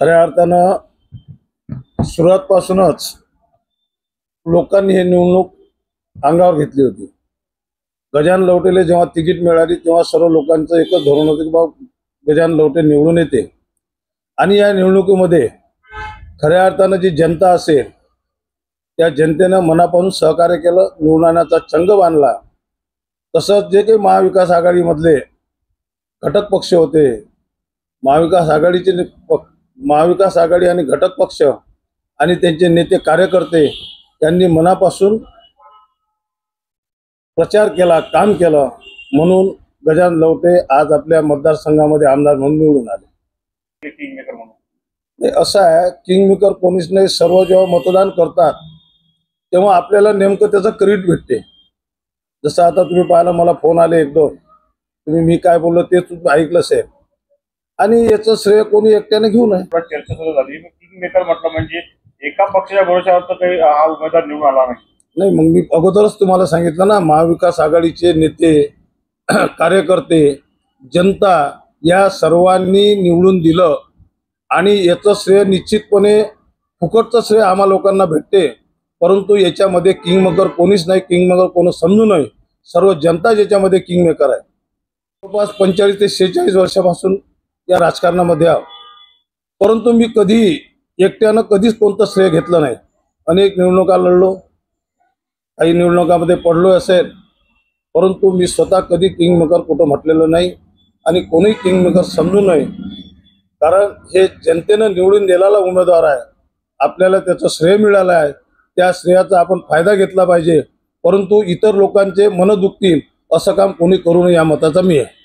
खऱ्या अर्थानं सुरुवातपासूनच लोकांनी हे निवडणूक अंगावर घेतली होती। गजानन लवटेला जेव्हा तिकीट मिळाली तेव्हा सर्व लोकांचं एकच धोरण होतं की बाबा गजानन लवटे निवडून येते आणि या निवडणुकीमध्ये खऱ्या अर्थानं जी जनता असेल त्या जनतेनं मनापासून सहकार्य केलं, निवडून आणण्याचा चंग बांधला। तसंच जे काही महाविकास आघाडीमधले घटक पक्ष होते, महाविकास आघाडी आणि घटक पक्ष आणि त्यांचे नेते कार्यकर्ते त्यांनी मनापासून प्रचार केला, काम केलं, म्हणून गजानन लवटे आज आपल्या मतदारसंघामध्ये आमदार म्हणून निवडून आले। किंगमेकर म्हणून असं आहे, किंगमेकर कोणीच नाही। सर्व जेव्हा मतदान करतात तेव्हा आपल्याला नेमकं त्याचं क्रेडिट भेटते। जसं आता तुम्ही पाहिलं, मला फोन आले एक दोन, तुम्ही मी काय बोललो ते तुम्ही ऐकलं असेल आणि याचं श्रेय कोणी एकट्याने घेऊ नये। चर्चा सुरू झाली, किंगमेकर म्हटलं म्हणजे एका पक्षाच्या भरोशावर तर काही हा उमेदवार निवडून आला नाही। मग मी अगोदरच तुम्हाला सांगितलं ना, महाविकास आघाडीचे नेते, कार्यकर्ते, जनता या सर्वांनी निवडून दिलं आणि याचं श्रेय निश्चितपणे फुकटचं श्रेय आम्हा लोकांना भेटते। परंतु याच्यामध्ये किंगमेकर कोणीच नाही, किंगमेकर कोणी समजू नये। सर्व जनता ज्याच्यामध्ये किंगमेकर आहे। जवळपास 45 ते 46 वर्षापासून या राजकारणामध्ये आहोत, परंतु मी कधी एकट्यानं कधीच कोणतं श्रेय घेतलं नाही। अनेक निवडणुका लढलो, काही निवडणुकामध्ये पडलो असेल, परंतु मी स्वतः कधी किंगमेकर कुठं म्हटलेलं नाही आणि कोणी किंगमेकर समजू नये। कारण हे जनतेनं निवडून दिलेला उमेदवार आहे, आपल्याला त्याचं श्रेय मिळालं आहे, त्या श्रेयाचा आपण फायदा घेतला पाहिजे। परंतु इतर लोकांचे मन दुखतील असं काम कोणी करू नये या मताचा मी आहे।